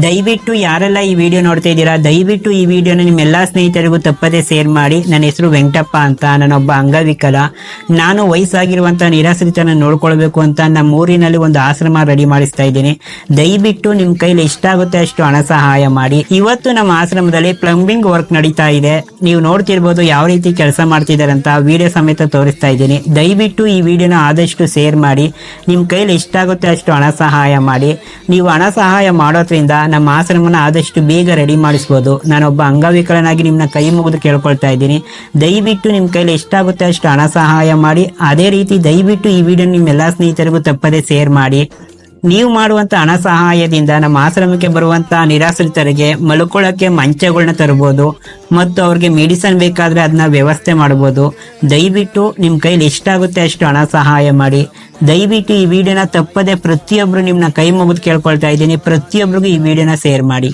ದಯವಿಟ್ಟು ಯಾರೆಲ್ಲ ಈ ವಿಡಿಯೋ ನೋಡ್ತಾ ಇದ್ದೀರಾ, ದಯವಿಟ್ಟು ಈ ವಿಡಿಯೋನ ನಿಮ್ಮ ಎಲ್ಲಾ ಸ್ನೇಹಿತರಿಗೂ ತಪ್ಪದೆ ಶೇರ್ ಮಾಡಿ. ನನ್ನ ಹೆಸರು ವೆಂಕಟಪ್ಪ ಅಂತ, ನಾನೊಬ್ಬ ಅಂಗವಿಕಲ. ನಾನು ವಯಸ್ಸಾಗಿರುವಂತ ನಿರಾಶ್ರಿತನ ನೋಡ್ಕೊಳ್ಬೇಕು ಅಂತ ನಮ್ಮ ಊರಿನಲ್ಲಿ ಒಂದು ಆಶ್ರಮ ರೆಡಿ ಮಾಡಿಸ್ತಾ ಇದ್ದೀನಿ. ದಯವಿಟ್ಟು ನಿಮ್ ಕೈಲಿ ಎಷ್ಟಾಗುತ್ತೆ ಅಷ್ಟು ಹಣ ಸಹಾಯ ಮಾಡಿ. ಇವತ್ತು ನಮ್ಮ ಆಶ್ರಮದಲ್ಲಿ ಪ್ಲಂಬಿಂಗ್ ವರ್ಕ್ ನಡೀತಾ ಇದೆ. ನೀವು ನೋಡ್ತಿರ್ಬೋದು ಯಾವ ರೀತಿ ಕೆಲಸ ಮಾಡ್ತಿದ್ದಾರೆ ಅಂತ ವಿಡಿಯೋ ಸಮೇತ ತೋರಿಸ್ತಾ ಇದ್ದೀನಿ. ದಯವಿಟ್ಟು ಈ ವಿಡಿಯೋನ ಆದಷ್ಟು ಶೇರ್ ಮಾಡಿ. ನಿಮ್ ಕೈಲಿ ಎಷ್ಟಾಗುತ್ತೆ ಅಷ್ಟು ಹಣ ಸಹಾಯ ಮಾಡಿ. ನೀವು ಹಣ ಸಹಾಯ ಮಾಡೋದ್ರಿಂದ ನಮ್ಮ ಆಶ್ರಮನ ಆದಷ್ಟು ಬೇಗ ರೆಡಿ ಮಾಡಿಸ್ಬೋದು. ನಾನೊಬ್ಬ ಅಂಗವಿಕಲನಾಗಿ ನಿಮ್ಮನ್ನ ಕೈ ಮುಗಿದು ಕೇಳ್ಕೊಳ್ತಾ ಇದ್ದೀನಿ. ದಯವಿಟ್ಟು ನಿಮ್ಮ ಕೈಲಿ ಎಷ್ಟಾಗುತ್ತೆ ಅಷ್ಟು ಹಣ ಸಹಾಯ ಮಾಡಿ. ಅದೇ ರೀತಿ ದಯವಿಟ್ಟು ಈ ವಿಡಿಯೋ ನಿಮ್ಮ ಎಲ್ಲ ಸ್ನೇಹಿತರಿಗೂ ತಪ್ಪದೆ ಶೇರ್ ಮಾಡಿ. ನೀವು ಮಾಡುವಂತ ಹಣ ಸಹಾಯದಿಂದ ನಮ್ಮ ಆಶ್ರಮಕ್ಕೆ ಬರುವಂತ ನಿರಾಶ್ರಿತರಿಗೆ ಮಲ್ಕೊಳ್ಳೋಕೆ ಮಂಚಗಳನ್ನ ತರಬಹುದು ಮತ್ತು ಅವ್ರಿಗೆ ಮೆಡಿಸನ್ ಬೇಕಾದ್ರೆ ಅದನ್ನ ವ್ಯವಸ್ಥೆ ಮಾಡಬಹುದು. ದಯವಿಟ್ಟು ನಿಮ್ಮ ಕೈಲಿ ಎಷ್ಟಾಗುತ್ತೆ ಅಷ್ಟು ಹಣ ಸಹಾಯ ಮಾಡಿ. ದಯವಿಟ್ಟು ಈ ವಿಡಿಯೋನ ತಪ್ಪದೆ ಪ್ರತಿಯೊಬ್ರು ನಿಮ್ಮನ್ನ ಕೈ ಮುಗಿದು ಕೇಳ್ಕೊಳ್ತಾ ಇದ್ದೀನಿ, ಪ್ರತಿಯೊಬ್ಬರಿಗೂ ಈ ವಿಡಿಯೋನ ಶೇರ್ ಮಾಡಿ.